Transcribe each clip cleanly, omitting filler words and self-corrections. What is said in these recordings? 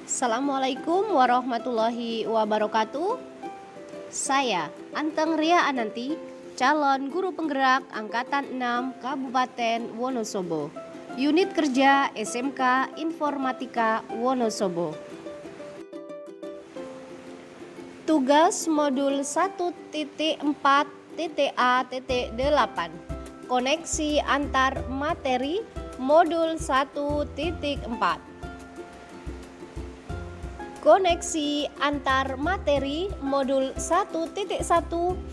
Assalamualaikum warahmatullahi wabarakatuh. Saya Anteng Ria Ananti, calon guru penggerak Angkatan 6 Kabupaten Wonosobo, Unit Kerja SMK Informatika Wonosobo. Tugas modul 1.4.A.8 Koneksi antar materi modul 1.4. Koneksi antar materi modul 1.1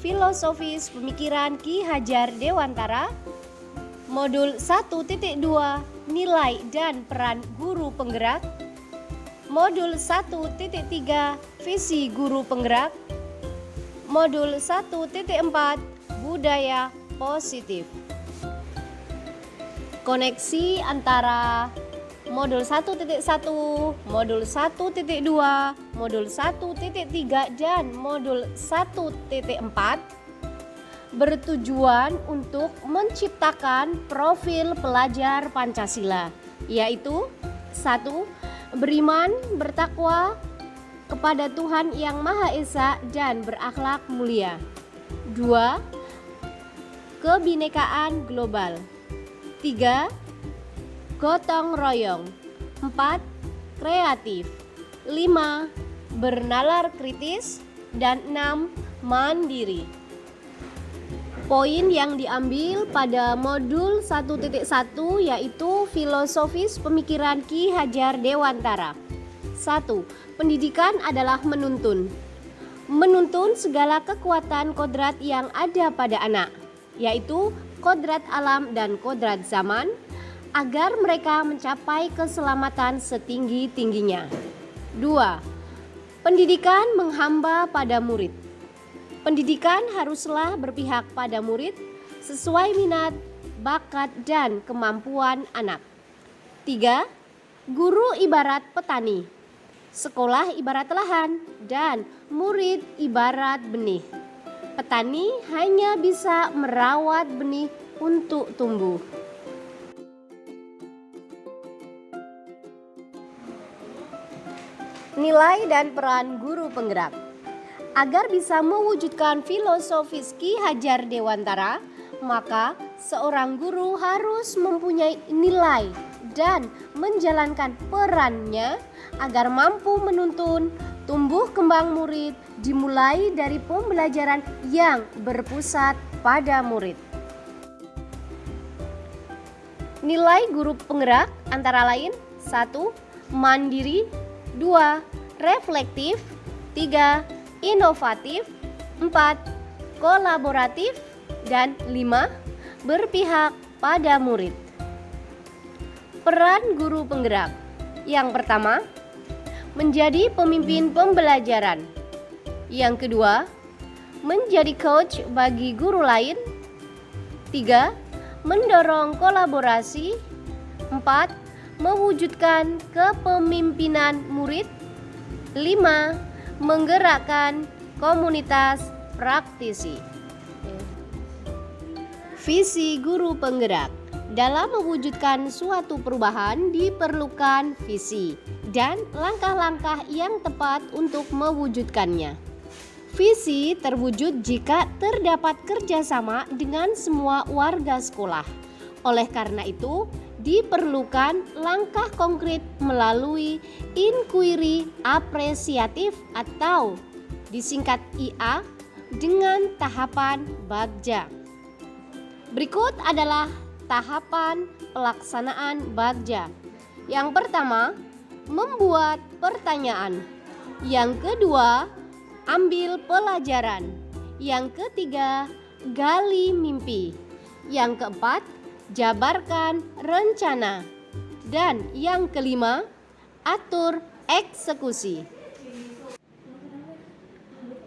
Filosofis Pemikiran Ki Hajar Dewantara, modul 1.2 Nilai dan Peran Guru Penggerak, modul 1.3 Visi Guru Penggerak, modul 1.4 Budaya Positif. Koneksi antara modul 1.1, modul 1.2, modul 1.3 dan modul 1.4 bertujuan untuk menciptakan profil pelajar Pancasila, yaitu 1. Beriman, bertakwa kepada Tuhan Yang Maha Esa dan berakhlak mulia. 2. Kebinekaan global. 3. Gotong royong. 4. Kreatif. 5. Bernalar kritis. Dan 6. Mandiri. Poin yang diambil pada modul 1.1 yaitu Filosofis Pemikiran Ki Hajar Dewantara. 1. Pendidikan adalah menuntun. Menuntun segala kekuatan kodrat yang ada pada anak, yaitu kodrat alam dan kodrat zaman, agar mereka mencapai keselamatan setinggi-tingginya. 2. Pendidikan menghamba pada murid. Pendidikan haruslah berpihak pada murid sesuai minat, bakat, dan kemampuan anak. 3. Guru ibarat petani, sekolah ibarat lahan, dan murid ibarat benih. Petani hanya bisa merawat benih untuk tumbuh. Nilai dan peran guru penggerak. Agar bisa mewujudkan filosofis Ki Hajar Dewantara, maka seorang guru harus mempunyai nilai dan menjalankan perannya agar mampu menuntun tumbuh kembang murid, dimulai dari pembelajaran yang berpusat pada murid. Nilai guru penggerak antara lain: 1. Mandiri, 2. Reflektif, 3. Inovatif, 4. Kolaboratif, dan 5. Berpihak pada murid. Peran guru penggerak. Yang pertama, menjadi pemimpin pembelajaran. Yang kedua, menjadi coach bagi guru lain. 3. Mendorong kolaborasi. 4. Mewujudkan kepemimpinan murid. 5. Menggerakkan komunitas praktisi. Visi guru penggerak. Dalam mewujudkan suatu perubahan diperlukan visi dan langkah-langkah yang tepat untuk mewujudkannya. Visi terwujud jika terdapat kerjasama dengan semua warga sekolah. Oleh karena itu, diperlukan langkah konkret melalui inquiry apresiatif atau disingkat IA dengan tahapan Bagja. Berikut adalah tahapan pelaksanaan Bagja. Yang pertama, membuat pertanyaan. Yang kedua, ambil pelajaran. Yang ketiga, gali mimpi. Yang keempat, jabarkan rencana. Dan yang kelima, atur eksekusi.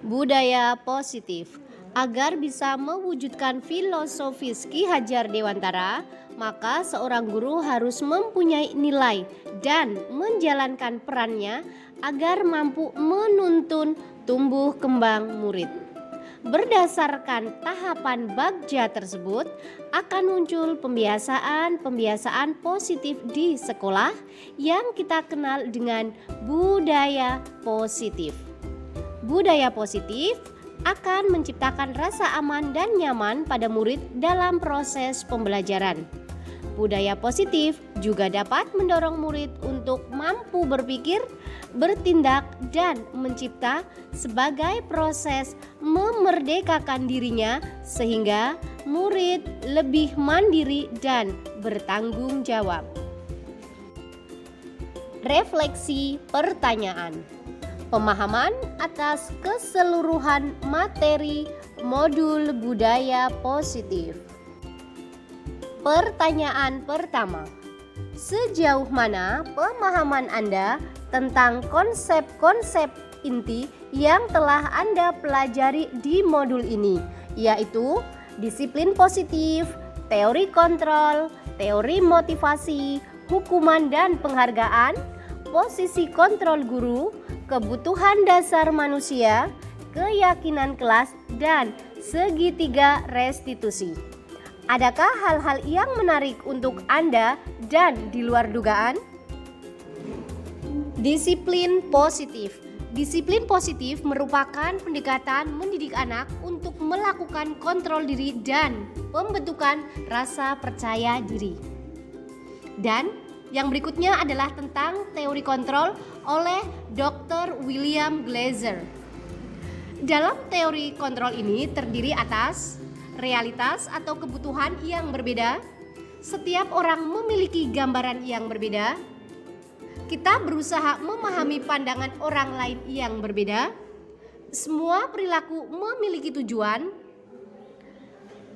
Budaya positif. Agar bisa mewujudkan filosofis Ki Hajar Dewantara, maka seorang guru harus mempunyai nilai dan menjalankan perannya agar mampu menuntun tumbuh kembang murid. Berdasarkan tahapan bagja tersebut akan muncul pembiasaan positif di sekolah yang kita kenal dengan budaya positif. Budaya positif akan menciptakan rasa aman dan nyaman pada murid dalam proses pembelajaran. Budaya positif juga dapat mendorong murid untuk mampu berpikir, bertindak, dan mencipta sebagai proses memerdekakan dirinya sehingga murid lebih mandiri dan bertanggung jawab. Refleksi pertanyaan. Pemahaman atas keseluruhan materi modul budaya positif. Pertanyaan pertama. Sejauh mana pemahaman Anda tentang konsep-konsep inti yang telah Anda pelajari di modul ini, yaitu disiplin positif, teori kontrol, teori motivasi, hukuman dan penghargaan, posisi kontrol guru, kebutuhan dasar manusia, keyakinan kelas, dan segitiga restitusi. Adakah hal-hal yang menarik untuk Anda dan di luar dugaan? Disiplin positif. Disiplin positif merupakan pendekatan mendidik anak untuk melakukan kontrol diri dan pembentukan rasa percaya diri. Dan yang berikutnya adalah tentang teori kontrol oleh Dr. William Glasser. Dalam teori kontrol ini terdiri atas realitas atau kebutuhan yang berbeda. Setiap orang memiliki gambaran yang berbeda. Kita berusaha memahami pandangan orang lain yang berbeda. Semua perilaku memiliki tujuan.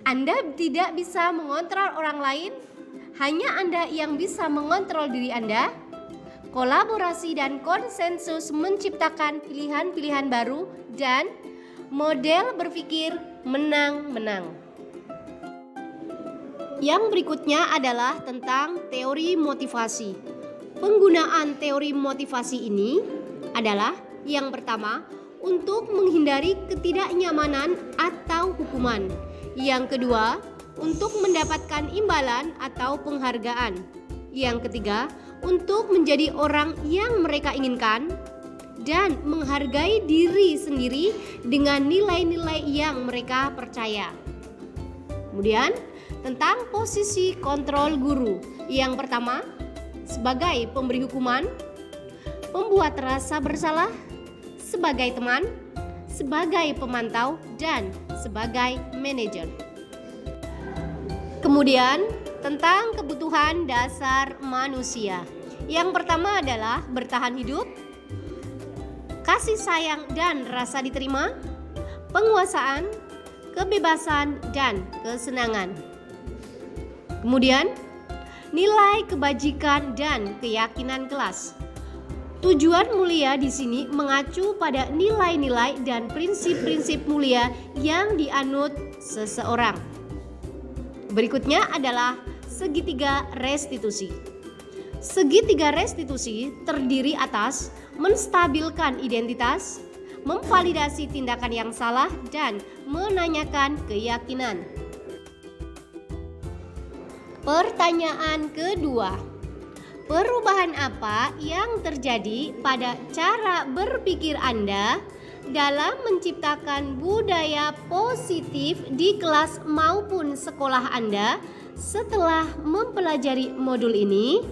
Anda tidak bisa mengontrol orang lain, hanya Anda yang bisa mengontrol diri Anda. Kolaborasi dan konsensus menciptakan pilihan-pilihan baru dan model berpikir menang-menang. Yang berikutnya adalah tentang teori motivasi. Penggunaan teori motivasi ini adalah yang pertama, untuk menghindari ketidaknyamanan atau hukuman. Yang kedua, untuk mendapatkan imbalan atau penghargaan. Yang ketiga, untuk menjadi orang yang mereka inginkan dan menghargai diri sendiri dengan nilai-nilai yang mereka percaya. Kemudian, tentang posisi kontrol guru. Yang pertama, sebagai pemberi hukuman, pembuat rasa bersalah, sebagai teman, sebagai pemantau, dan sebagai manajer. Kemudian, tentang kebutuhan dasar manusia. Yang pertama adalah bertahan hidup, kasih sayang dan rasa diterima, penguasaan, kebebasan, dan kesenangan. Kemudian, nilai kebajikan dan keyakinan kelas. Tujuan mulia di sini mengacu pada nilai-nilai dan prinsip-prinsip mulia yang dianut seseorang. Berikutnya adalah segitiga restitusi. Segitiga restitusi terdiri atas menstabilkan identitas, memvalidasi tindakan yang salah, dan menanyakan keyakinan. Pertanyaan kedua. Perubahan apa yang terjadi pada cara berpikir Anda dalam menciptakan budaya positif di kelas maupun sekolah Anda setelah mempelajari modul ini?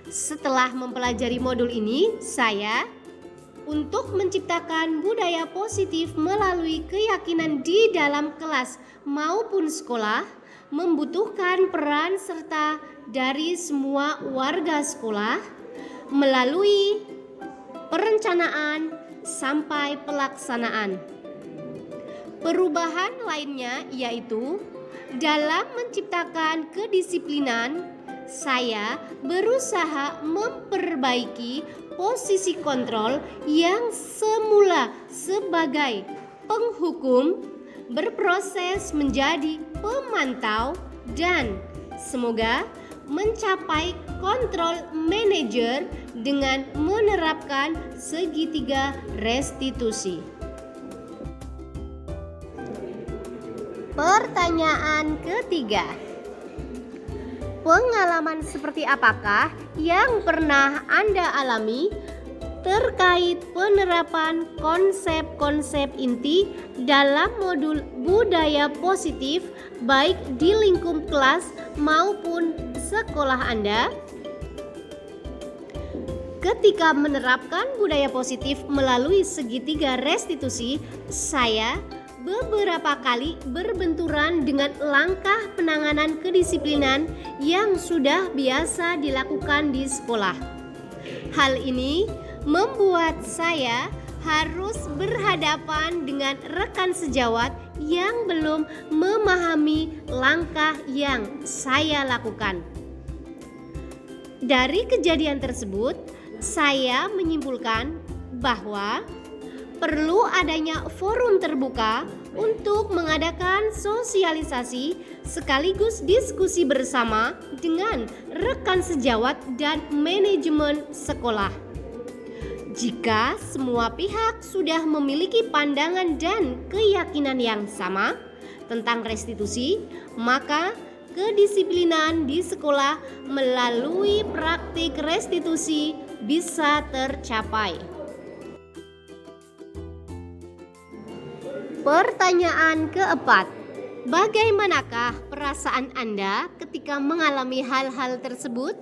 Setelah mempelajari modul ini, saya untuk menciptakan budaya positif melalui keyakinan di dalam kelas maupun sekolah membutuhkan peran serta dari semua warga sekolah melalui perencanaan sampai pelaksanaan. Perubahan lainnya yaitu dalam menciptakan kedisiplinan, saya berusaha memperbaiki posisi kontrol yang semula sebagai penghukum berproses menjadi pemantau dan semoga mencapai kontrol manajer dengan menerapkan segitiga restitusi. Pertanyaan ketiga. Pengalaman seperti apakah yang pernah Anda alami terkait penerapan konsep-konsep inti dalam modul budaya positif baik di lingkup kelas maupun sekolah Anda? Ketika menerapkan budaya positif melalui segitiga restitusi, saya beberapa kali berbenturan dengan langkah penanganan kedisiplinan yang sudah biasa dilakukan di sekolah. Hal ini membuat saya harus berhadapan dengan rekan sejawat yang belum memahami langkah yang saya lakukan. Dari kejadian tersebut, saya menyimpulkan bahwa perlu adanya forum terbuka untuk mengadakan sosialisasi sekaligus diskusi bersama dengan rekan sejawat dan manajemen sekolah. Jika semua pihak sudah memiliki pandangan dan keyakinan yang sama tentang restitusi, maka kedisiplinan di sekolah melalui praktik restitusi bisa tercapai. Pertanyaan keempat. Bagaimanakah perasaan Anda ketika mengalami hal-hal tersebut?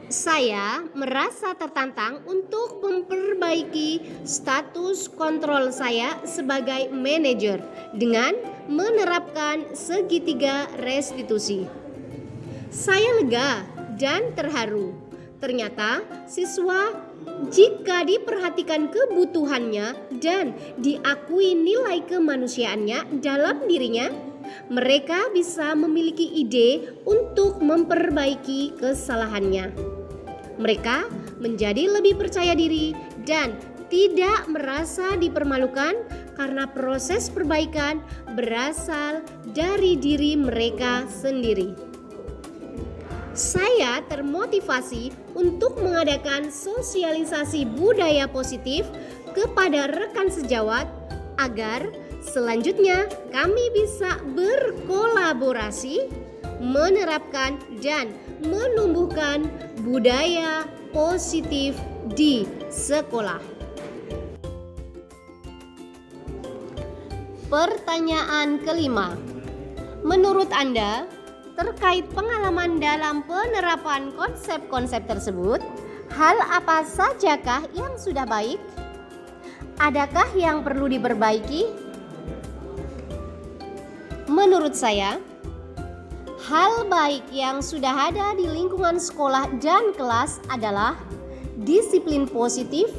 Saya merasa tertantang untuk memperbaiki status kontrol saya sebagai manajer dengan menerapkan segitiga restitusi. Saya lega dan terharu. Ternyata siswa jika diperhatikan kebutuhannya dan diakui nilai kemanusiaannya dalam dirinya, mereka bisa memiliki ide untuk memperbaiki kesalahannya. Mereka menjadi lebih percaya diri dan tidak merasa dipermalukan karena proses perbaikan berasal dari diri mereka sendiri. Saya termotivasi untuk mengadakan sosialisasi budaya positif kepada rekan sejawat agar selanjutnya kami bisa berkolaborasi, menerapkan dan menumbuhkan budaya positif di sekolah. Pertanyaan kelima. Menurut Anda, terkait pengalaman dalam penerapan konsep-konsep tersebut, hal apa sajakah yang sudah baik? Adakah yang perlu diperbaiki? Menurut saya, hal baik yang sudah ada di lingkungan sekolah dan kelas adalah disiplin positif,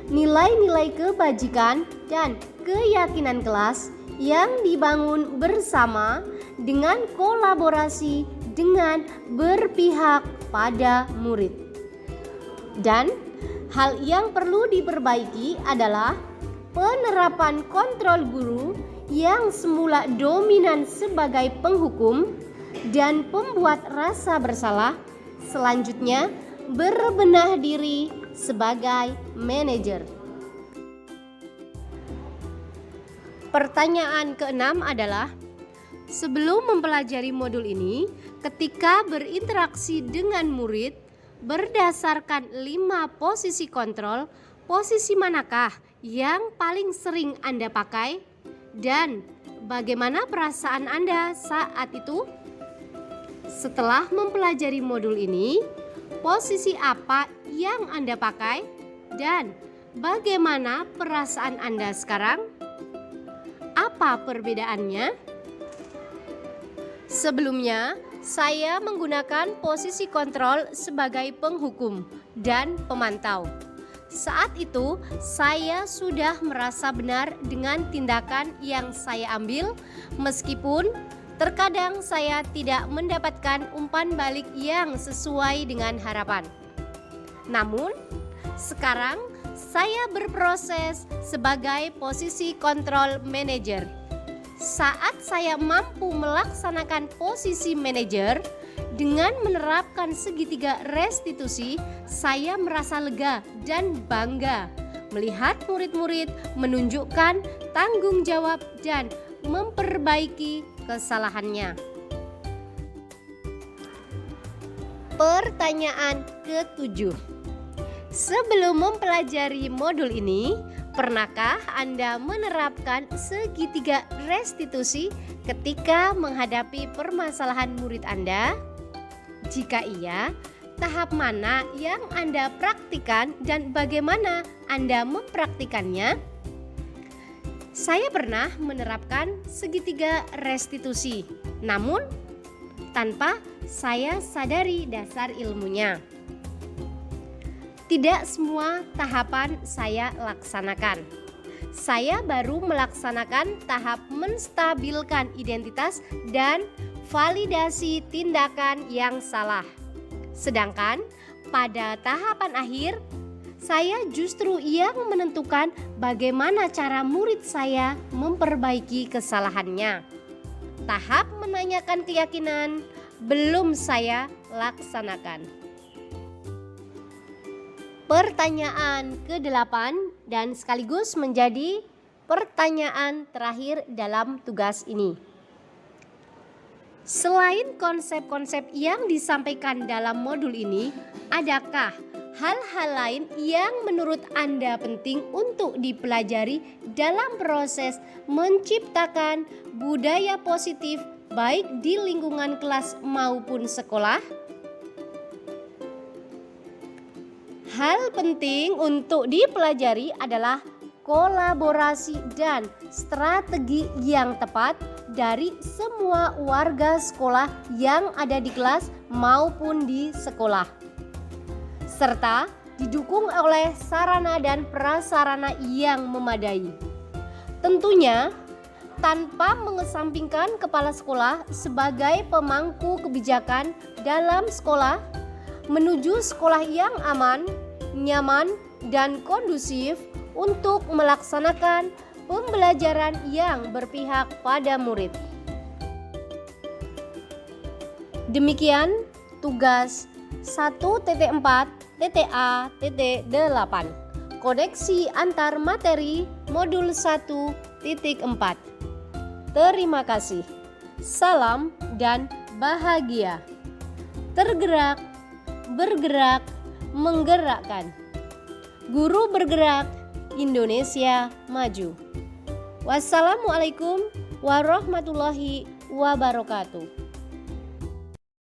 nilai-nilai kebajikan, dan keyakinan kelas yang dibangun bersama dengan kolaborasi dengan berpihak pada murid. Dan hal yang perlu diperbaiki adalah penerapan kontrol guru yang semula dominan sebagai penghukum dan pembuat rasa bersalah, selanjutnya berbenah diri sebagai manajer. Pertanyaan keenam adalah, sebelum mempelajari modul ini, ketika berinteraksi dengan murid, berdasarkan 5 posisi kontrol, posisi manakah yang paling sering Anda pakai? Dan bagaimana perasaan Anda saat itu? Setelah mempelajari modul ini, posisi apa yang Anda pakai? Dan bagaimana perasaan Anda sekarang? Apa perbedaannya? Sebelumnya, saya menggunakan posisi kontrol sebagai penghukum dan pemantau. Saat itu, saya sudah merasa benar dengan tindakan yang saya ambil, meskipun terkadang saya tidak mendapatkan umpan balik yang sesuai dengan harapan. Namun, sekarang saya berproses sebagai posisi kontrol manajer. Saat saya mampu melaksanakan posisi manajer dengan menerapkan segitiga restitusi, saya merasa lega dan bangga melihat murid-murid menunjukkan tanggung jawab dan memperbaiki kesalahannya. Pertanyaan ke-7. Sebelum mempelajari modul ini, pernahkah Anda menerapkan segitiga restitusi ketika menghadapi permasalahan murid Anda? Jika iya, tahap mana yang Anda praktikkan dan bagaimana Anda mempraktikannya? Saya pernah menerapkan segitiga restitusi, namun tanpa saya sadari dasar ilmunya. Tidak semua tahapan saya laksanakan. Saya baru melaksanakan tahap menstabilkan identitas dan validasi tindakan yang salah. Sedangkan pada tahapan akhir, saya justru yang menentukan bagaimana cara murid saya memperbaiki kesalahannya. Tahap menanyakan keyakinan belum saya laksanakan. Pertanyaan ke-8 dan sekaligus menjadi pertanyaan terakhir dalam tugas ini. Selain konsep-konsep yang disampaikan dalam modul ini, adakah hal-hal lain yang menurut Anda penting untuk dipelajari dalam proses menciptakan budaya positif baik di lingkungan kelas maupun sekolah? Hal penting untuk dipelajari adalah kolaborasi dan strategi yang tepat dari semua warga sekolah yang ada di kelas maupun di sekolah, serta didukung oleh sarana dan prasarana yang memadai. Tentunya tanpa mengesampingkan kepala sekolah sebagai pemangku kebijakan dalam sekolah menuju sekolah yang aman, nyaman, dan kondusif untuk melaksanakan pembelajaran yang berpihak pada murid. Demikian tugas 1.4.A.8 Koneksi antar materi modul 1.4. Terima kasih. Salam dan bahagia. Tergerak, bergerak, menggerakkan. Guru bergerak, Indonesia maju. Wassalamualaikum warahmatullahi wabarakatuh.